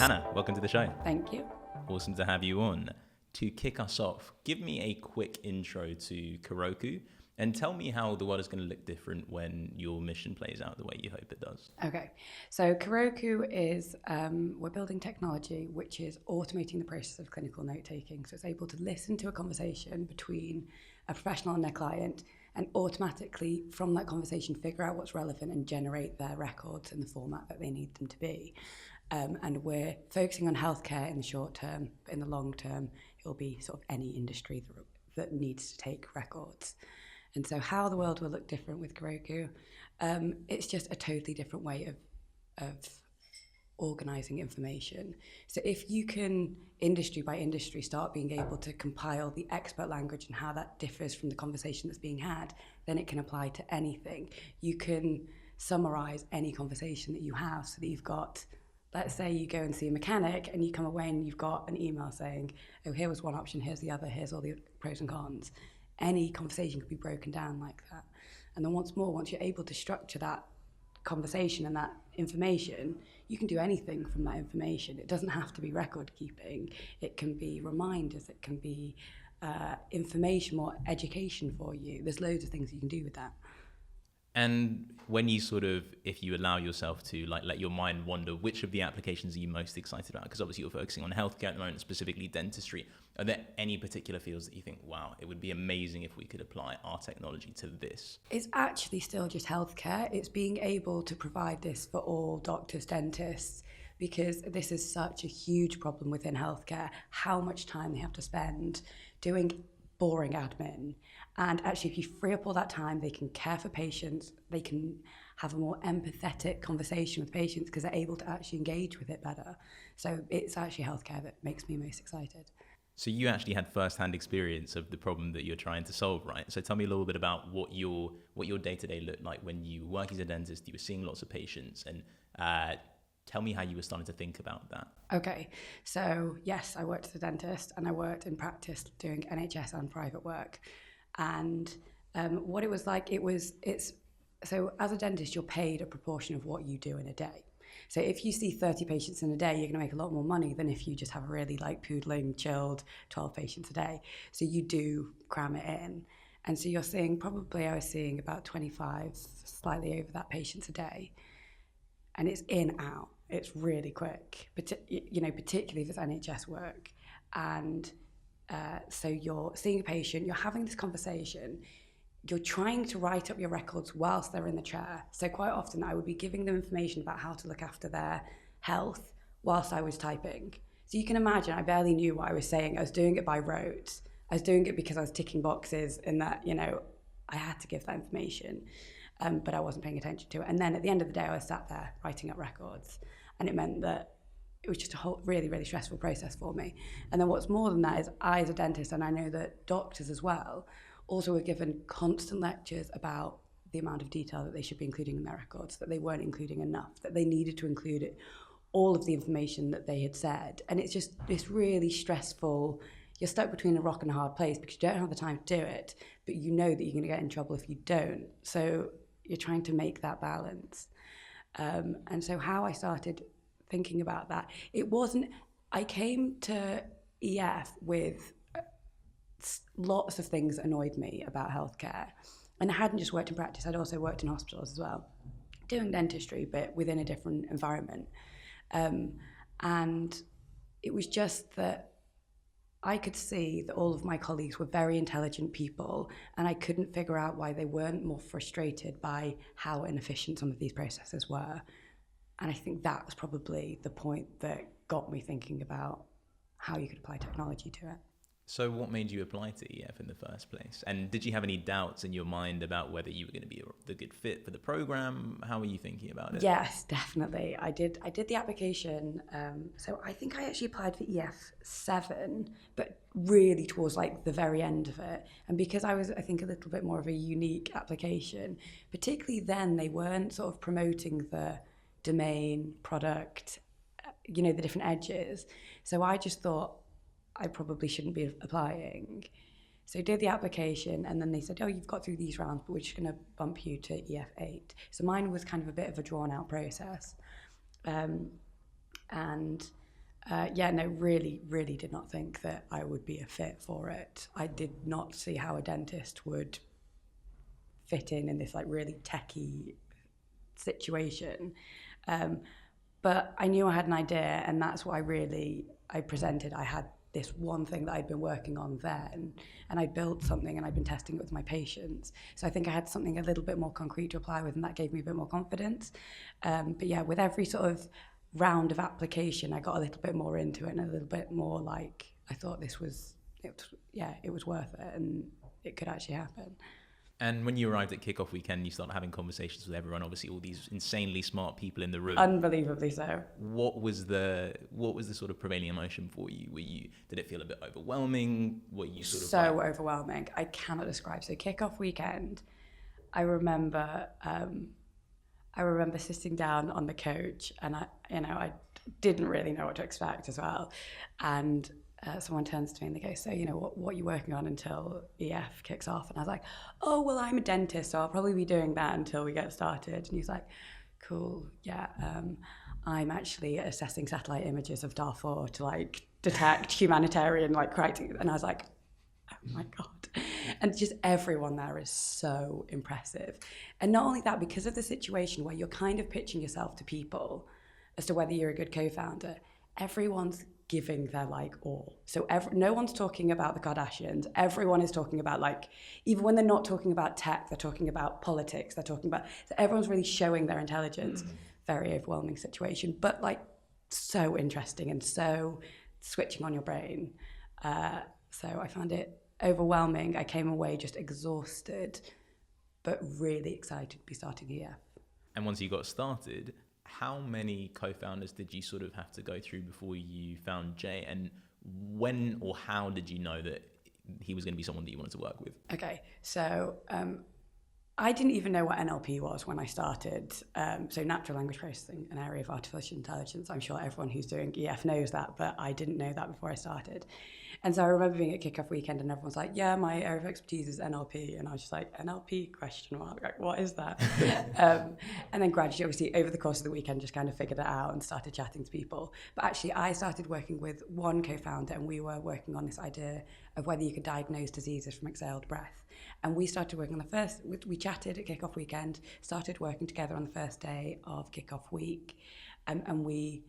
Hannah, welcome to the show. Thank you. Awesome to have you on. To kick us off, give me a quick intro to Kiroku and tell me how the world is going to look different when your mission plays out the way you hope it does. Okay, so Kiroku is, we're building technology which is automating the process of clinical note-taking. So it's able to listen to a conversation between a professional and their client and automatically from that conversation figure out what's relevant and generate their records in the format that they need them to be. And we're focusing on healthcare in the short term, but in the long term, it'll be sort of any industry that needs to take records. And so how the world will look different with Kiroku, it's just a totally different way of organising information. So if you can, industry by industry, start being able to compile the expert language and how that differs from the conversation that's being had, then it can apply to anything. You can summarise any conversation that you have so that you've got, let's say you go and see a mechanic and you come away and you've got an email saying, oh, here was one option, here's the other, here's all the pros and cons. Any conversation could be broken down like that. And then once you're able to structure that conversation and that information, you can do anything from that information. It doesn't have to be record keeping. It can be reminders, it can be information or education for you. There's loads of things you can do with that. And when you if you allow yourself to let your mind wander, which of the applications are you most excited about? Because obviously you're focusing on healthcare at the moment, specifically dentistry. Are there any particular fields that you think, wow, it would be amazing if we could apply our technology to this? It's actually still just healthcare. It's being able to provide this for all doctors, dentists, because this is such a huge problem within healthcare, how much time they have to spend doing boring admin. And actually, if you free up all that time, they can care for patients, they can have a more empathetic conversation with patients because they're able to actually engage with it better. So it's actually healthcare that makes me most excited. So you actually had first-hand experience of the problem that you're trying to solve, right? So tell me a little bit about what your day-to-day looked like when you work as a dentist, you were seeing lots of patients, and tell me how you were starting to think about that. Okay, so yes, I worked as a dentist and I worked in practice doing NHS and private work. And what it was like, so as a dentist, you're paid a proportion of what you do in a day. So if you see 30 patients in a day, you're going to make a lot more money than if you just have a really poodling, chilled 12 patients a day. So you do cram it in. And so you're seeing, I was seeing about 25, slightly over that patients a day. And it's in, out. It's really quick, particularly if it's NHS work. And so you're seeing a patient, you're having this conversation, you're trying to write up your records whilst they're in the chair. So quite often I would be giving them information about how to look after their health whilst I was typing. So you can imagine, I barely knew what I was saying. I was doing it by rote. I was doing it because I was ticking boxes and that, I had to give that information, but I wasn't paying attention to it. And then at the end of the day, I was sat there writing up records. And it meant that it was just a whole really, really stressful process for me. And then what's more than that is I, as a dentist, and I know that doctors as well, also were given constant lectures about the amount of detail that they should be including in their records, that they weren't including enough, that they needed to include all of the information that they had said. And it's just this really stressful, you're stuck between a rock and a hard place because you don't have the time to do it, but you know that you're going to get in trouble if you don't. So you're trying to make that balance. And so how I started thinking about that, I came to EF with lots of things that annoyed me about healthcare. And I hadn't just worked in practice, I'd also worked in hospitals as well, doing dentistry, but within a different environment. And it was just that I could see that all of my colleagues were very intelligent people, and I couldn't figure out why they weren't more frustrated by how inefficient some of these processes were. And I think that was probably the point that got me thinking about how you could apply technology to it. So what made you apply to EF in the first place? And did you have any doubts in your mind about whether you were going to be the good fit for the program? How were you thinking about it? Yes, definitely. I did the application. So I think I actually applied for EF 7, but really towards the very end of it. And because I was, I think, a little bit more of a unique application, particularly then they weren't sort of promoting the domain, product, the different edges. So I just thought, I probably shouldn't be applying. So I did the application and then they said, oh, you've got through these rounds, but we're just going to bump you to EF8. So mine was kind of a bit of a drawn out process. And No, really, really did not think that I would be a fit for it. I did not see how a dentist would fit in this like really techie situation. But I knew I had an idea, and that's what I presented. I had this one thing that I'd been working on then, and I built something and I'd been testing it with my patients. So I think I had something a little bit more concrete to apply with, and that gave me a bit more confidence. But yeah, with every sort of round of application, I got a little bit more into it and a little bit more like, I thought it was worth it and it could actually happen. And when you arrived at kickoff weekend, you started having conversations with everyone. Obviously, all these insanely smart people in the room. Unbelievably so. What was the sort of prevailing emotion for you? Did it feel a bit overwhelming? Were you sort of overwhelming? I cannot describe. So kickoff weekend, I remember sitting down on the coach, and I didn't really know what to expect as well, and. Someone turns to me and they go, so, what are you working on until EF kicks off? And I was like, oh, well, I'm a dentist, so I'll probably be doing that until we get started. And he's like, cool, yeah, I'm actually assessing satellite images of Darfur to, like, detect humanitarian, like, crises. And I was like, oh, my God. And just everyone there is so impressive. And not only that, because of the situation where you're kind of pitching yourself to people as to whether you're a good co-founder, everyone's giving their like all. So no one's talking about the Kardashians. Everyone is talking about, like, even when they're not talking about tech, they're talking about politics. They're talking about, so everyone's really showing their intelligence. Very overwhelming situation, but like so interesting and so switching on your brain. So I found it overwhelming. I came away just exhausted, but really excited to be starting EF. And once you got started, how many co-founders did you sort of have to go through before you found Jay? And when or how did you know that he was going to be someone that you wanted to work with? Okay, so I didn't even know what NLP was when I started. So natural language processing, an area of artificial intelligence. I'm sure everyone who's doing EF knows that, but I didn't know that before I started. And so I remember being at kickoff weekend and everyone's like, yeah, my area of expertise is NLP. And I was just like, NLP question mark, like, what is that? And then gradually, obviously, over the course of the weekend, just kind of figured it out and started chatting to people. But actually, I started working with one co-founder, and we were working on this idea of whether you could diagnose diseases from exhaled breath. And we started working on we chatted at kickoff weekend, started working together on the first day of kickoff week. And we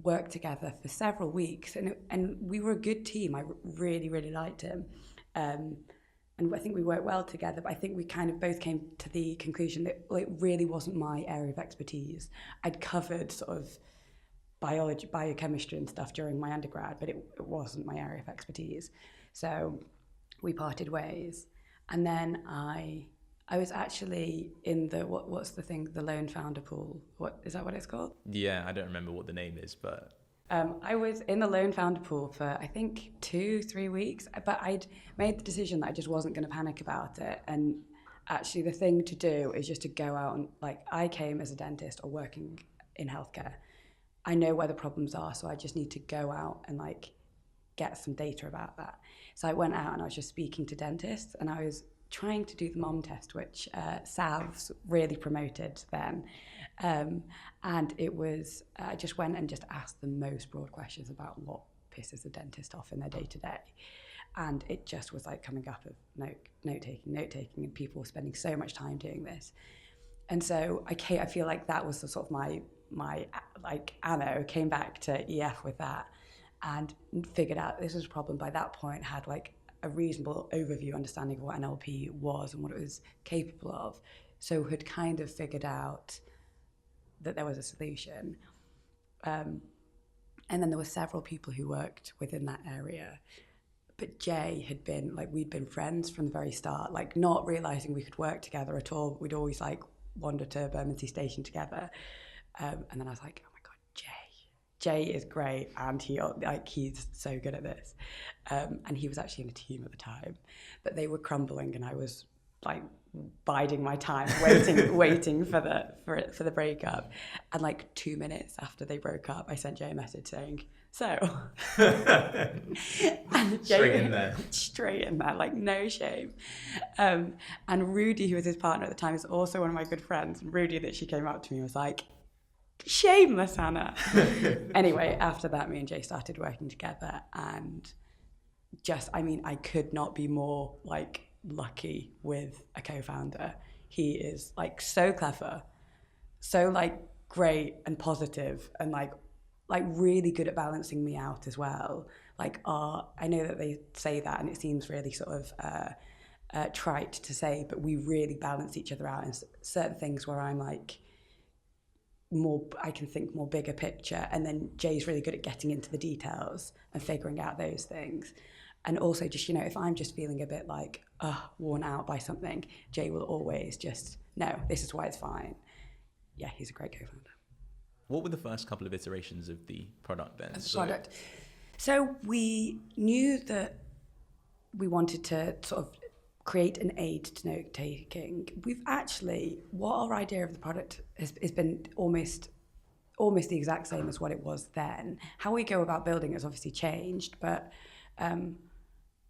worked together for several weeks, and we were a good team. I really, really liked him. And I think we worked well together, but I think we kind of both came to the conclusion that it really wasn't my area of expertise. I'd covered sort of biology, biochemistry and stuff during my undergrad, but it wasn't my area of expertise. So we parted ways. And then I was actually in the, what's the thing, the lone founder pool. What is that what it's called? Yeah, I don't remember what the name is, but... I was in the lone founder pool for, I think, 2-3 weeks, but I'd made the decision that I just wasn't going to panic about it. And actually the thing to do is just to go out and, like, I came as a dentist or working in healthcare. I know where the problems are, so I just need to go out and, like, get some data about that. So I went out and I was just speaking to dentists, and I was trying to do the mom test, which Savs really promoted then. And it was, I just went and just asked the most broad questions about what pisses a dentist off in their day-to-day. And it just was like coming up of note-taking, and people were spending so much time doing this. And so I feel like that was the sort of my like ammo, came back to EF with that and figured out this was a problem. By that point, had like a reasonable overview understanding of what NLP was and what it was capable of. So had kind of figured out that there was a solution. And then there were several people who worked within that area. But Jay had been, like, we'd been friends from the very start, like not realizing we could work together at all. We'd always like wander to Bermondsey Station together. And then I was like, oh my God, Jay is great, and he's so good at this. And he was actually in a team at the time, but they were crumbling, and I was like biding my time, waiting for the breakup. And like 2 minutes after they broke up, I sent Jay a message saying, so. And Jay, straight in there, like no shame. And Rudy, who was his partner at the time, is also one of my good friends. And Rudy, that she came up to me, was like, Shameless, Hannah. Anyway, after that, me and Jay started working together, and I could not be more like lucky with a co-founder. He is like so clever, so like great and positive, and like really good at balancing me out as well. I know that they say that, and it seems really sort of trite to say, but we really balance each other out in certain things where I'm like I can think more bigger picture, and then Jay's really good at getting into the details and figuring out those things. And also just, if I'm just feeling a bit like worn out by something, Jay will always just, no, this is why it's fine. Yeah, he's a great co-founder. What were the first couple of iterations of the product then? So we knew that we wanted to sort of create an aid to note taking. What our idea of the product has been almost the exact same as what it was then. How we go about building it has obviously changed, but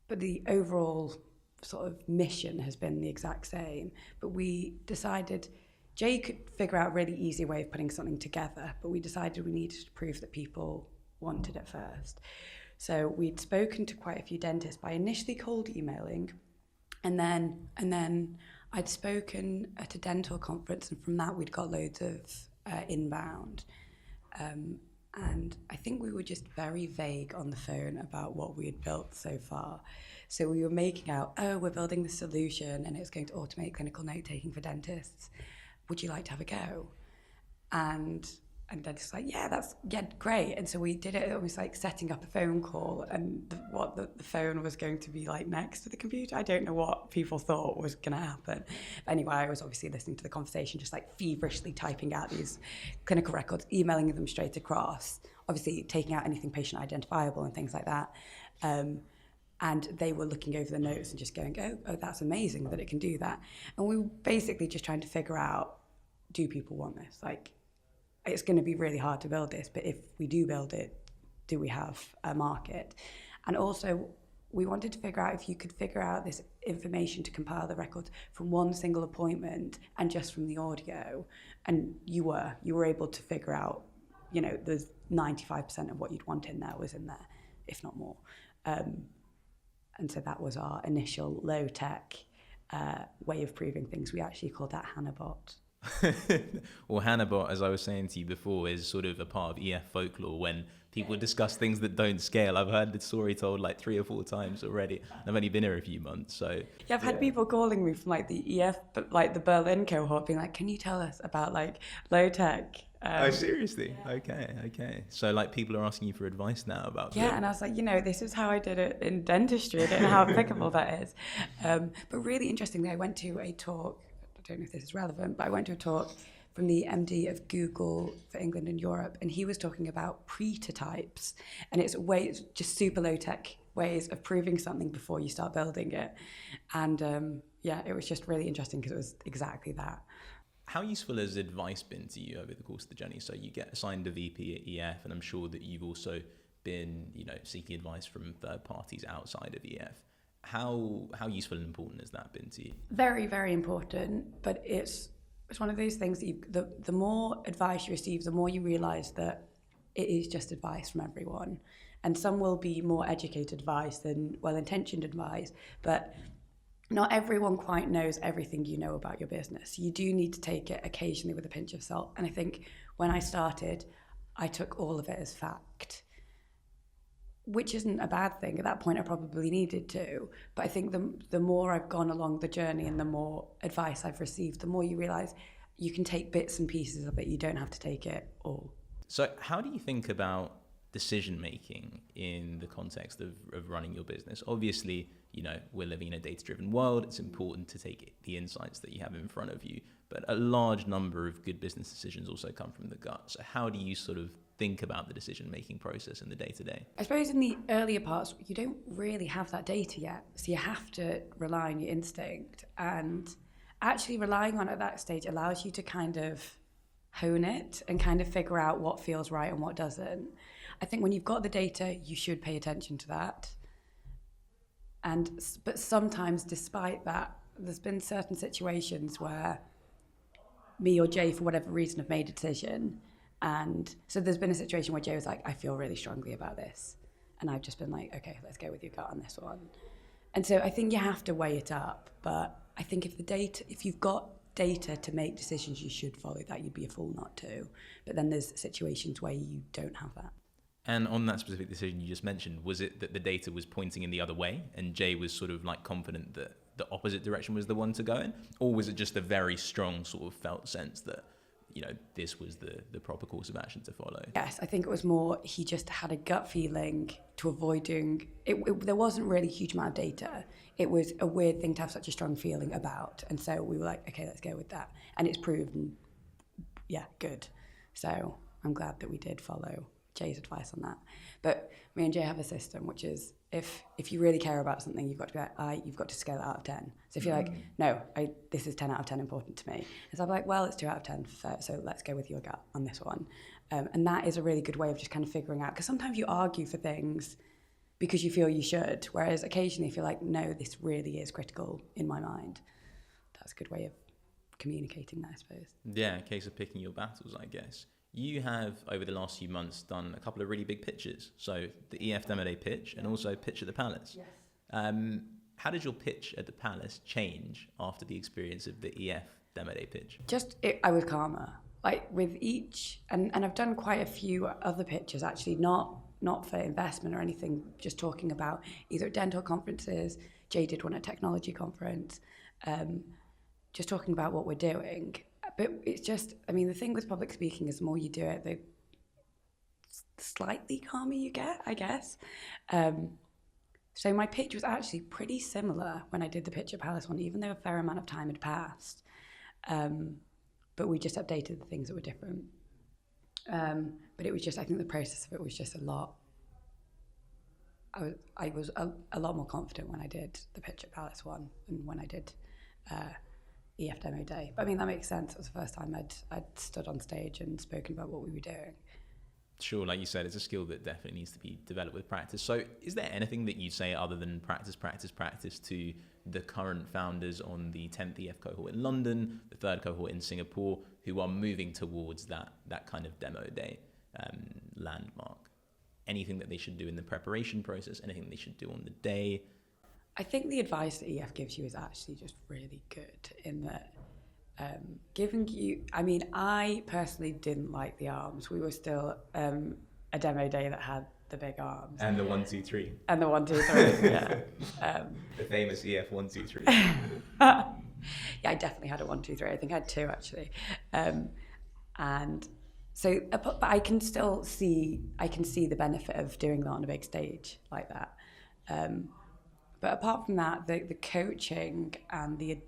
the overall sort of mission has been the exact same. But we decided Jay could figure out a really easy way of putting something together, but we decided we needed to prove that people wanted it first. So we'd spoken to quite a few dentists by initially cold emailing, and then I'd spoken at a dental conference, and from that we'd got loads of inbound. And I think we were just very vague on the phone about what we had built so far. So we were making out, we're building this solution and it's going to automate clinical note-taking for dentists. Would you like to have a go? And dentists like, yeah, great. And so we did it almost like setting up a phone call, and the phone was going to be like next to the computer. I don't know what people thought was going to happen. But anyway, I was obviously listening to the conversation, just like feverishly typing out these clinical records, emailing them straight across, obviously taking out anything patient identifiable and things like that. And they were looking over the notes and just going, oh, that's amazing that it can do that. And we were basically just trying to figure out, do people want this? Like, it's going to be really hard to build this, but if we do build it, do we have a market? And also, we wanted to figure out if you could figure out this information to compile the records from one single appointment and just from the audio. And you were able to figure out, there's 95% of what you'd want in there was in there, if not more. And so that was our initial low-tech way of proving things. We actually called that Hannah Bot. Well, Hannah Bot, as I was saying to you before, is sort of a part of EF folklore when people discuss things that don't scale. I've heard the story told like 3 or 4 times already. I've only been here a few months, so... Yeah, I've had people calling me from like the EF, but like the Berlin cohort, being like, can you tell us about like low-tech? Oh, seriously? Yeah. Okay. So like people are asking you for advice now about... Yeah, and I was like, this is how I did it in dentistry. I don't know how applicable that is. But really interestingly, I went to a talk, I don't know if this is relevant, but I went to a talk from the MD of Google for England and Europe, and he was talking about prototypes, and it's just super low-tech ways of proving something before you start building it. And it was just really interesting because it was exactly that. How useful has advice been to you over the course of the journey? So you get assigned a VP at EF, and I'm sure that you've also been, seeking advice from third parties outside of EF. How useful and important has that been to you? Very, very important, but it's one of those things that the more advice you receive, the more you realise that it is just advice from everyone. And some will be more educated advice than well-intentioned advice, but not everyone quite knows everything you know about your business. You do need to take it occasionally with a pinch of salt. And I think when I started, I took all of it as fact, which isn't a bad thing. At that point, I probably needed to. But I think the more I've gone along the journey and the more advice I've received, the more you realise you can take bits and pieces of it. You don't have to take it all. So how do you think about decision-making in the context of running your business? Obviously, we're living in a data-driven world. It's important to take the insights that you have in front of you, but a large number of good business decisions also come from the gut. So how do you sort of think about the decision-making process in the day-to-day? I suppose in the earlier parts, you don't really have that data yet. So you have to rely on your instinct, and actually relying on it at that stage allows you to kind of hone it and kind of figure out what feels right and what doesn't. I think when you've got the data, you should pay attention to that. But sometimes, despite that, there's been certain situations where me or Jay, for whatever reason, have made a decision, And so there's been a situation where Jay was like, I feel really strongly about this. And I've just been like, okay, let's go with your gut on this one. And so I think you have to weigh it up. But I think if you've got data to make decisions, you should follow that. You'd be a fool not to. But then there's situations where you don't have that. And on that specific decision you just mentioned, was it that the data was pointing in the other way and Jay was sort of like confident that the opposite direction was the one to go in? Or was it just a very strong sort of felt sense that, you know, this was the proper course of action to follow? Yes, I think it was more he just had a gut feeling to avoid doing it. There wasn't really a huge amount of data. It was a weird thing to have such a strong feeling about. And so we were like, okay, let's go with that. And it's proven, yeah, good. So I'm glad that we did follow Jay's advice on that. But me and Jay have a system, which is if you really care about something, you've got to be like, you've got to scale it out of 10. So if you're like, no, this is 10 out of 10 important to me. And so I'm like, well, it's 2 out of 10, so let's go with your gut on this one. And that is a really good way of just kind of figuring out, because sometimes you argue for things because you feel you should, whereas occasionally if you're like, no, this really is critical in my mind, that's a good way of communicating that, I suppose. Yeah, a case of picking your battles, I guess. You have, over the last few months, done a couple of really big pitches. So the EF Demo Day pitch and also pitch at the Palace. Yes. How did your pitch at the Palace change after the experience of the EF Demo Day pitch? I was calmer. Like with each, and I've done quite a few other pitches actually, not for investment or anything, just talking about either dental conferences, Jay did one at technology conference, just talking about what we're doing. But it's just, I mean, the thing with public speaking is the more you do it, the slightly calmer you get, I guess. So my pitch was actually pretty similar when I did the pitch at Palace one, even though a fair amount of time had passed. But we just updated the things that were different. But it was just, I think the process of it was just a lot. I was a lot more confident when I did the pitch at Palace one than when I did EF Demo Day. But I mean, that makes sense. It was the first time I'd stood on stage and spoken about what we were doing. Sure, like you said, it's a skill that definitely needs to be developed with practice. So is there anything that you say other than practice to the current founders on the 10th EF cohort in London, the 3rd cohort in Singapore, who are moving towards that kind of demo day landmark? Anything that they should do in the preparation process, anything they should do on the day? I think the advice that EF gives you is actually just really good in that giving you, I mean, I personally didn't like the arms. We were still a demo day that had the big arms. And the 1, 2, 3. And the 1, 2, 3, yeah. The famous EF 1, 2, 3. Yeah, I definitely had a 1, 2, 3. I think I had 2 actually. And so, but I can still see, the benefit of doing that on a big stage like that. But apart from that, the coaching and the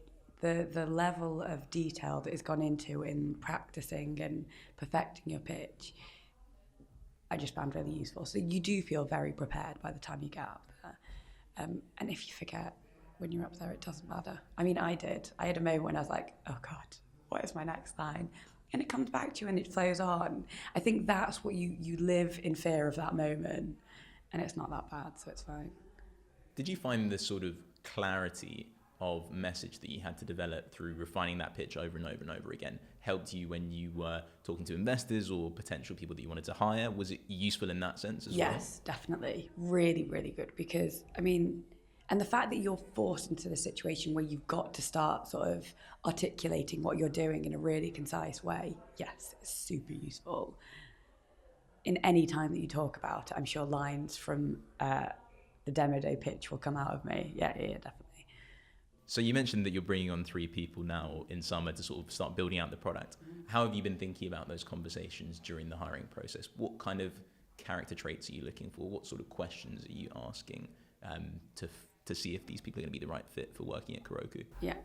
level of detail that has gone into in practicing and perfecting your pitch, I just found really useful. So you do feel very prepared by the time you get up there. And if you forget when you're up there, it doesn't matter. I mean, I did. I had a moment when I was like, oh God, what is my next line? And it comes back to you and it flows on. I think that's what you live in fear of that moment. And it's not that bad, so it's fine. Did you find the sort of clarity of message that you had to develop through refining that pitch over and over and over again helped you when you were talking to investors or potential people that you wanted to hire? Was it useful in that sense as well? Yes, definitely. Really, really good. Because, I mean, and the fact that you're forced into the situation where you've got to start sort of articulating what you're doing in a really concise way, yes, it's super useful. In any time that you talk about it, I'm sure lines from the demo day pitch will come out of me. Yeah, definitely. So you mentioned that you're bringing on 3 people now in summer to sort of start building out the product. How have you been thinking about those conversations during the hiring process? What kind of character traits are you looking for? What sort of questions are you asking to see if these people are going to be the right fit for working at Kiroku? Yeah.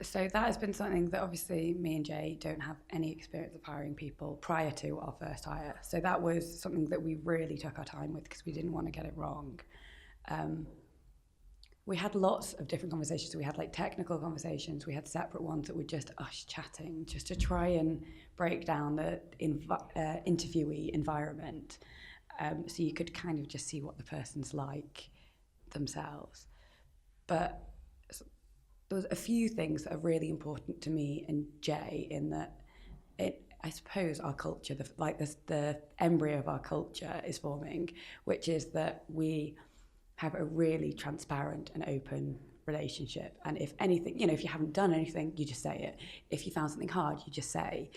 So that has been something that obviously me and Jay don't have any experience of hiring people prior to our first hire. So that was something that we really took our time with because we didn't want to get it wrong. We had lots of different conversations. We had like technical conversations. We had separate ones that were just us chatting, just to try and break down the interviewee environment. So you could kind of just see what the person's like themselves. But there was a few things that are really important to me and Jay in that I suppose our culture, the embryo of our culture is forming, which is that we have a really transparent and open relationship. And if anything, if you haven't done anything, you just say it. If you found something hard, you just say.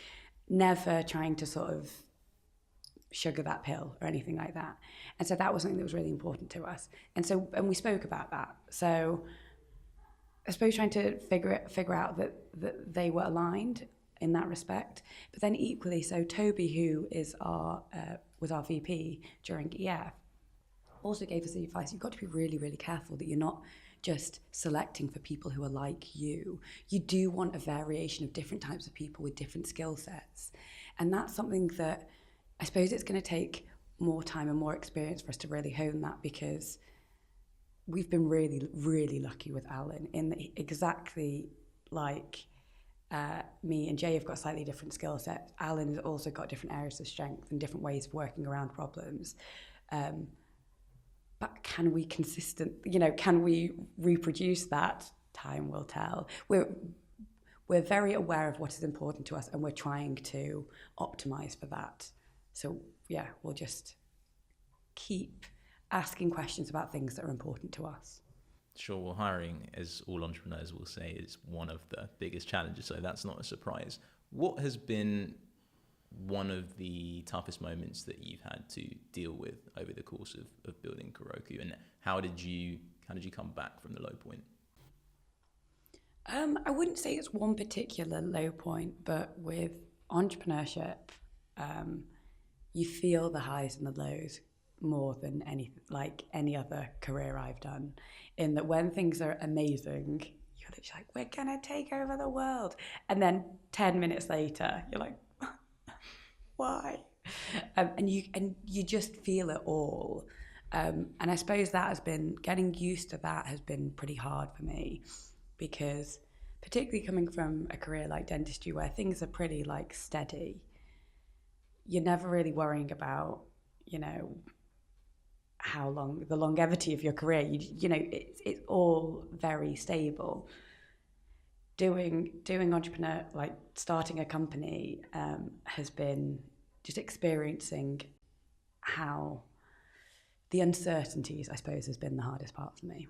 Never trying to sort of sugar that pill or anything like that. And so that was something that was really important to us. And we spoke about that. So I suppose trying to figure out that they were aligned in that respect. But then equally, so Toby, who is was our VP during EF, also gave us the advice, you've got to be really, really careful that you're not just selecting for people who are like you. You do want a variation of different types of people with different skill sets. And that's something that I suppose it's going to take more time and more experience for us to really hone that, because we've been really, really lucky with Alan in that exactly like me and Jay have got slightly different skill sets. Alan has also got different areas of strength and different ways of working around problems. But can we can we reproduce that? Time will tell. We're very aware of what is important to us, and we're trying to optimize for that. So yeah, we'll just keep asking questions about things that are important to us. Sure. Well, hiring, as all entrepreneurs will say, is one of the biggest challenges, so that's not a surprise. What has been one of the toughest moments that you've had to deal with over the course of building Kiroku, and how did you come back from the low point? I wouldn't say it's one particular low point, but with entrepreneurship, you feel the highs and the lows more than any other career I've done, in that when things are amazing, you're literally like, we're gonna take over the world, and then 10 minutes later you're like, why? And you just feel it all, and I suppose that has been, getting used to that has been pretty hard for me, because particularly coming from a career like dentistry where things are pretty steady, you're never really worrying about how long, the longevity of your career. It's all very stable. Doing entrepreneur, starting a company, has been just experiencing how the uncertainties, I suppose, has been the hardest part for me.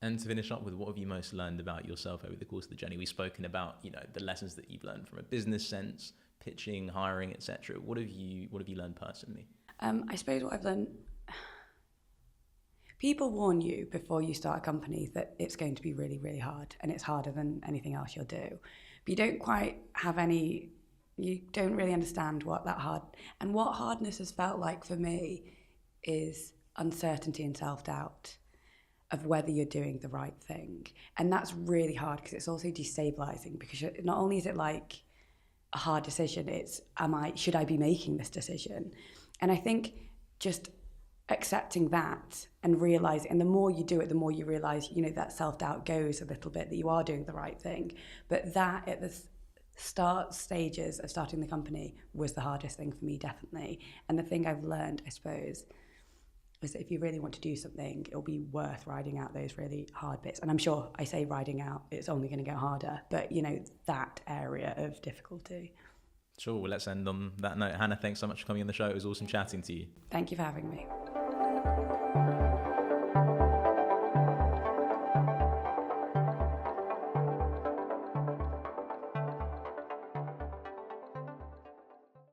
And to finish up with, what have you most learned about yourself over the course of the journey? We've spoken about, the lessons that you've learned from a business sense, pitching, hiring, etc. What have you learned personally? I suppose what I've learned, people warn you before you start a company that it's going to be really, really hard, and it's harder than anything else you'll do. But you don't quite have you don't really understand what hardness has felt like for me is uncertainty and self-doubt of whether you're doing the right thing. And that's really hard, because it's also destabilizing, because not only is it like a hard decision, it's, should I be making this decision? And I think just accepting that and realizing, and the more you do it, the more you realize, that self-doubt goes a little bit, that you are doing the right thing. But that at the start stages of starting the company was the hardest thing for me, definitely. And the thing I've learned, I suppose, is that if you really want to do something, it'll be worth riding out those really hard bits. And I'm sure I say riding out, it's only going to get harder, but that area of difficulty. Sure. Well, let's end on that note. Hannah, thanks so much for coming on the show. It was awesome chatting to you. Thank you for having me.